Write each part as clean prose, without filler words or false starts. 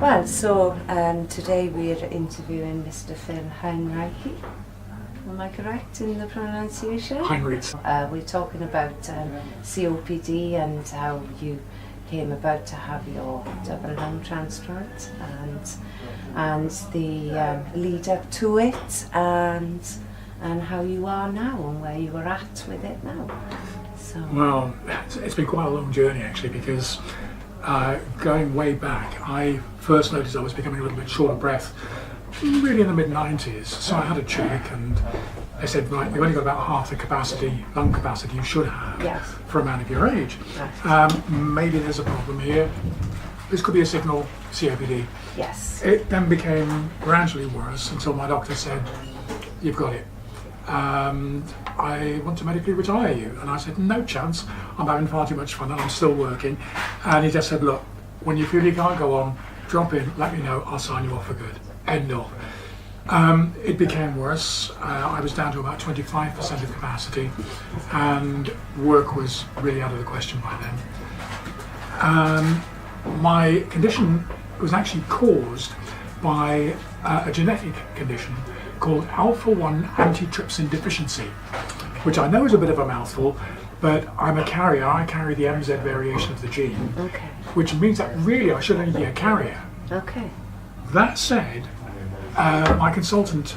Well, today we're interviewing Mr. Phil Heinricy. Am I correct in the pronunciation? Heinricy. We're talking about COPD and how you came about to have your double lung transplant and the lead up to it and how you are now and where you are at with it now. So. Well, it's been quite a long journey actually, because going way back, I first noticed I was becoming a little bit short of breath really in the mid-90s. So I had a check and they said, right, you've only got about half the capacity, lung capacity you should have for a man of your age. Right. Maybe there's a problem here. This could be a signal, COPD. Yes. It then became gradually worse until my doctor said, you've got it. I want to medically retire you. And I said, no chance, I'm having far too much fun and I'm still working. And he just said, look, when you feel you can't go on, drop in, let me know, I'll sign you off for good. End of. It became worse. I was down to about 25% of capacity and work was really out of the question by then. My condition was actually caused by a genetic condition called alpha-1 antitrypsin deficiency, which I know is a bit of a mouthful, but I'm a carrier. I carry the MZ variation of the gene, which means that really I should only be a carrier. Okay. That said, my consultant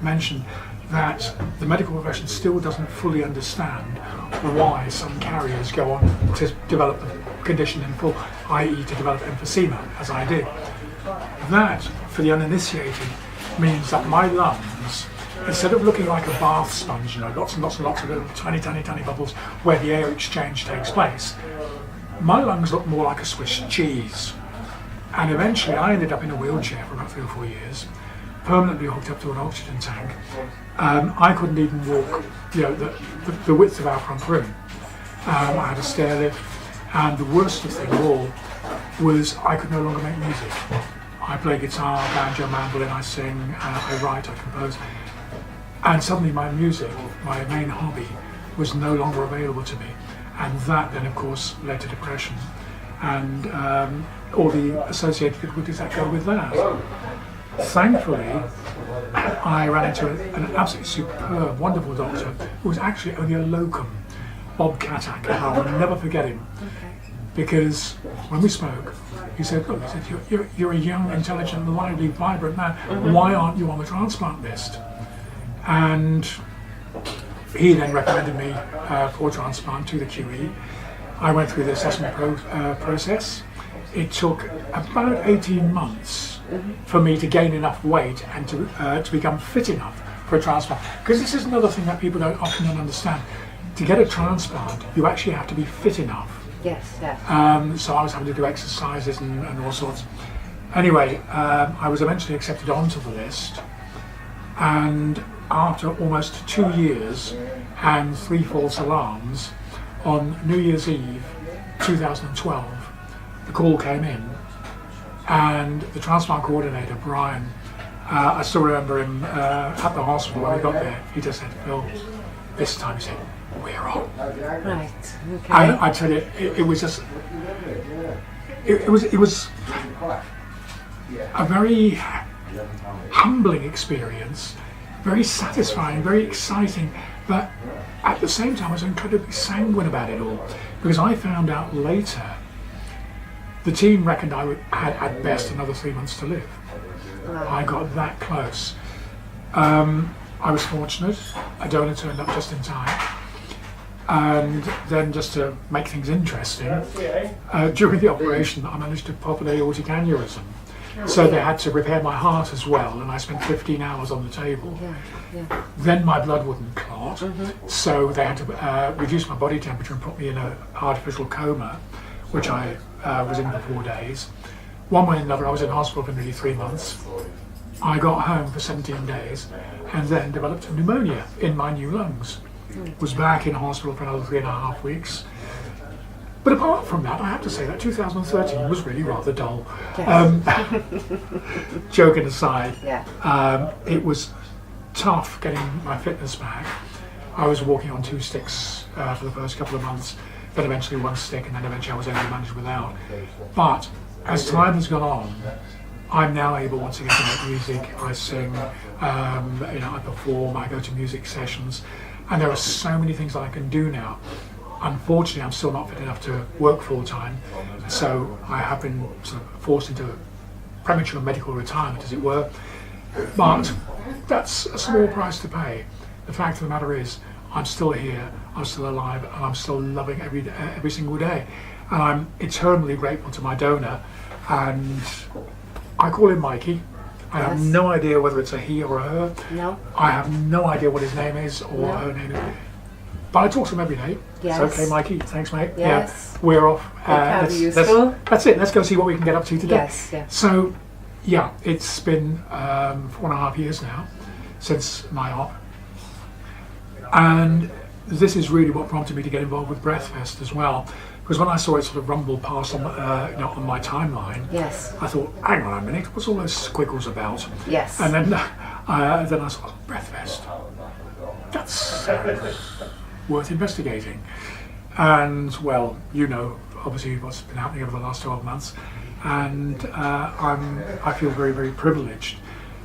mentioned that the medical profession still doesn't fully understand why some carriers go on to develop the condition in full, i.e. to develop emphysema, as I did. That, for the uninitiated, means that my lungs, instead of looking like a bath sponge, lots and lots and lots of little tiny bubbles where the air exchange takes place, my lungs look more like a Swiss cheese. And eventually I ended up in a wheelchair for about 3 or 4 years, permanently hooked up to an oxygen tank. I couldn't even walk the width of our front room. I had a stair lift, and the worst thing of all was I could no longer make music. I play guitar, banjo, mandolin, I sing, I write, I compose. And suddenly my music, my main hobby, was no longer available to me. And that then, of course, led to depression and all the associated difficulties that go with that. Thankfully, I ran into an absolutely superb, wonderful doctor who was actually only a locum, Bob Katak, and I will never forget him. Because when we spoke, he said, look, you're a young, intelligent, lively, vibrant man. Why aren't you on the transplant list? And he then recommended me for transplant to the QE. I went through the assessment process. It took about 18 months for me to gain enough weight and to become fit enough for a transplant. Because this is another thing that people often don't understand. To get a transplant, you actually have to be fit enough. Yes, yes. So I was having to do exercises and all sorts. Anyway, I was eventually accepted onto the list, and after almost 2 years and 3 false alarms, on New Year's Eve 2012, the call came in, and the transplant coordinator, Brian, I still remember him at the hospital when we got there. He just said, Phil, this time he said, we're on. Right. Okay. And I tell you, it was just, it was a very humbling experience, very satisfying, very exciting, but at the same time I was incredibly sanguine about it all, because I found out later the team reckoned I had at best another 3 months to live. I got that close. I was fortunate, a donor turned up just in time. And then, just to make things interesting, during the operation I managed to pop an aortic aneurysm. So they had to repair my heart as well, and I spent 15 hours on the table. Then my blood wouldn't clot, so they had to reduce my body temperature and put me in an artificial coma, which I was in for 4 days. One way or another, I was in hospital for nearly 3 months. I got home for 17 days and then developed pneumonia in my new lungs. Was back in hospital for another 3.5 weeks. But apart from that, I have to say that 2013 was really rather dull. Joking aside, it was tough getting my fitness back. I was walking on 2 sticks for the first couple of months, then eventually 1 stick, and then eventually I was able to manage without. But as time has gone on, I'm now able once again to make music. I sing, I perform, I go to music sessions, and there are so many things I can do now. Unfortunately, I'm still not fit enough to work full time, so I have been sort of forced into premature medical retirement, as it were. But that's a small price to pay. The fact of the matter is, I'm still here, I'm still alive, and I'm still loving every single day. And I'm eternally grateful to my donor, and I call him Mikey. I have no idea whether it's a he or a her. No. I have no idea what his name is or her name is. But I talk to him every day. Yes. It's okay, Mikey. Thanks, mate. Yes. Yeah, we're off. That's it. Let's go see what we can get up to today. Yes. Yeah. So, yeah, it's been 4.5 years now since my op. And this is really what prompted me to get involved with Breathfest as well. Because when I saw it sort of rumble past on, on my timeline, Yes. I thought, hang on a minute, what's all those squiggles about? Yes. And then I thought, Breathfest, that's worth investigating. And well, obviously what's been happening over the last 12 months, and I feel very, very privileged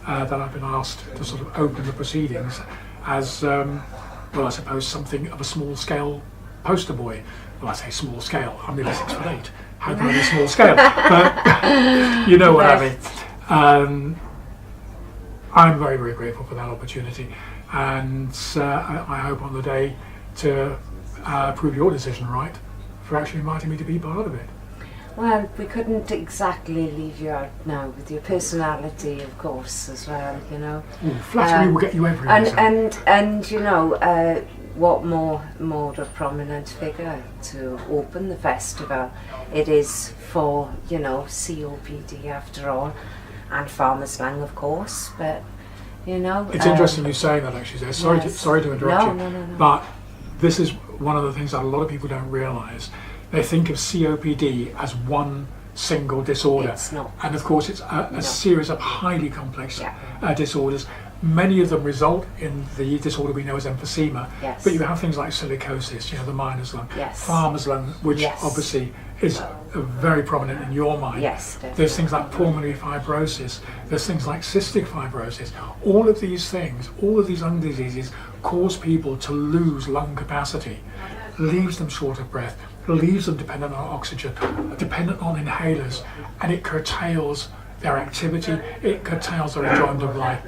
that I've been asked to sort of open the proceedings as, I suppose something of a small scale poster boy. Well, I say small scale, I'm nearly 6'8". How can I be small scale? But you know what I mean. I'm very, very grateful for that opportunity, and I hope on the day to prove your decision right for actually inviting me to be part of it. Well, we couldn't exactly leave you out now with your personality, of course, as well. Ooh, flattery will get you everywhere. And what more a prominent figure to open the festival. It is for COPD after all, and farmers' lung, of course. But it's interesting you saying that, actually. Sorry to interrupt you. No. But this is one of the things that a lot of people don't realise. They think of COPD as one single disorder. It's not. And of course it's a series of highly complex disorders. Many of them result in the disorder we know as emphysema. Yes. But you have things like silicosis, the miner's lung, Yes. farmer's lung, which obviously is very prominent in your mind. Yes, definitely. There's things like pulmonary fibrosis, there's things like cystic fibrosis. All of these things, all of these lung diseases cause people to lose lung capacity, leaves them short of breath, leaves them dependent on oxygen, dependent on inhalers, and it curtails their activity, it curtails their enjoyment of life.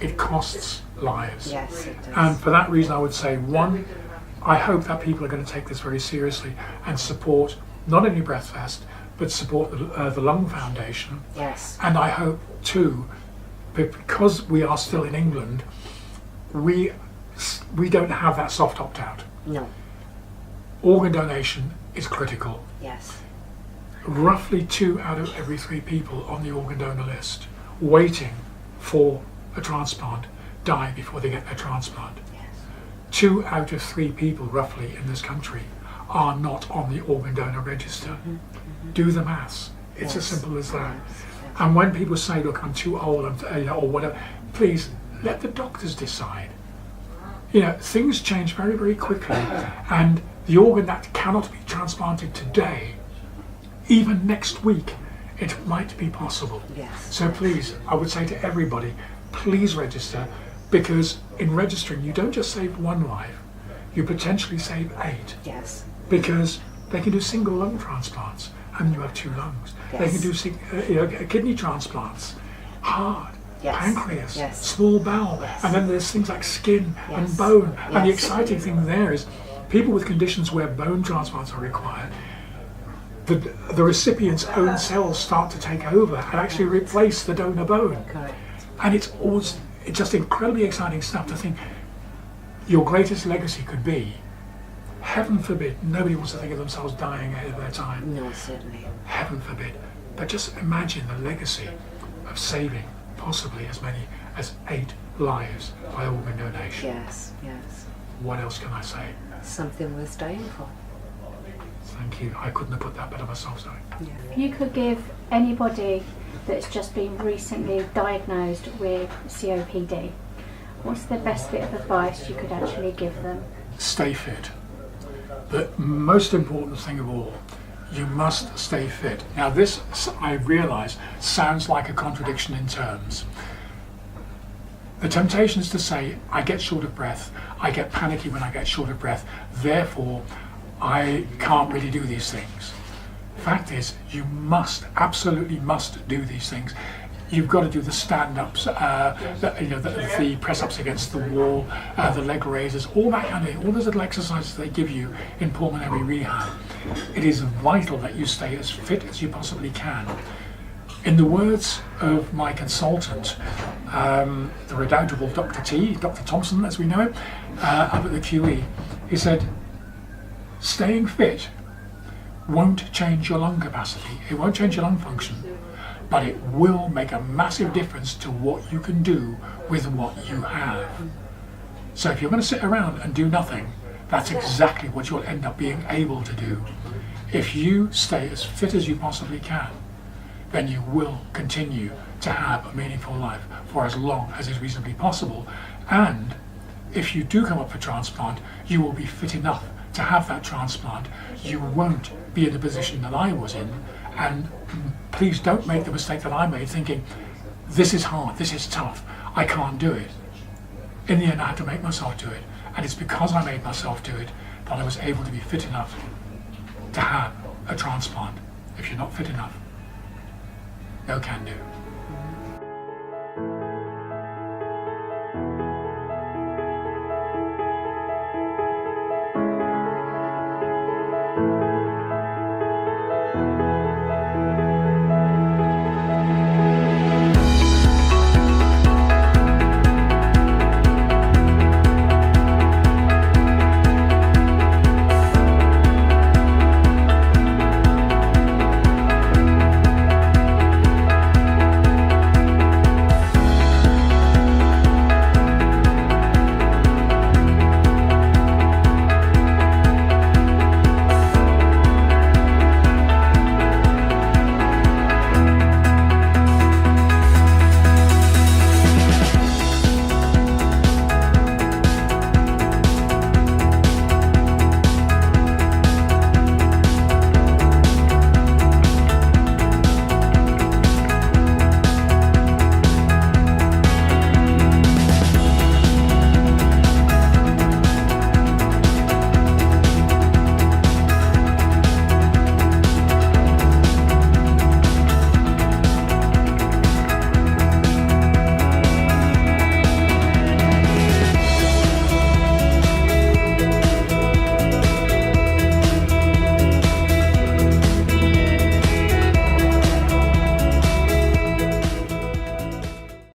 It costs lives. Yes, it does. And for that reason I would say, one, I hope that people are going to take this very seriously and support not only Breathfest, but support the Lung Foundation. Yes. And I hope too, because we are still in England, we don't have that soft opt-out. No. Organ donation is critical. Yes. Roughly 2 out of every 3 people on the organ donor list waiting for a transplant die before they get their transplant. Yes. 2 out of 3 people roughly in this country are not on the organ donor register. Do the maths. It's as simple as that. And when people say, look, I'm too old, or whatever, please let the doctors decide. Things change very, very quickly, and the organ that cannot be transplanted today, even next week, it might be possible. Yes. So please, I would say to everybody, please register, because in registering you don't just save 1 life, you potentially save 8. Yes. Because they can do single lung transplants and you have 2 lungs. Yes. They can do kidney transplants, heart, pancreas, small bowel, and then there's things like skin and bone. And the exciting thing there is people with conditions where bone transplants are required, the recipient's own cells start to take over and actually replace the donor bone. Correct. And it's just incredibly exciting stuff to think your greatest legacy could be, heaven forbid, nobody wants to think of themselves dying ahead of their time. No, certainly. Heaven forbid. But just imagine the legacy of saving possibly as many as 8 lives by organ donation. Yes, yes. What else can I say? Something worth dying for. Thank you. I couldn't have put that better myself, sorry. Yeah. If you could give anybody that's just been recently diagnosed with COPD, what's the best bit of advice you could actually give them? Stay fit. The most important thing of all, you must stay fit. Now this, I realise, sounds like a contradiction in terms. The temptation is to say, I get short of breath, I get panicky when I get short of breath, therefore I can't really do these things. Fact is, you must, absolutely must do these things. You've got to do the stand-ups, the press-ups against the wall, the leg raises, all that kind of thing, all those little exercises they give you in pulmonary rehab. It is vital that you stay as fit as you possibly can. In the words of my consultant, the redoubtable Dr. T, Dr. Thompson as we know him, up at the QE, he said, staying fit won't change your lung capacity, it won't change your lung function, but it will make a massive difference to what you can do with what you have. So if you're going to sit around and do nothing, that's exactly what you'll end up being able to do. If you stay as fit as you possibly can, then you will continue to have a meaningful life for as long as is reasonably possible. And if you do come up for transplant, you will be fit enough to have that transplant. You won't be in the position that I was in. And please don't make the mistake that I made, thinking, this is hard, this is tough, I can't do it. In the end, I had to make myself do it. And it's because I made myself do it that I was able to be fit enough to have a transplant. If you're not fit enough, no can do.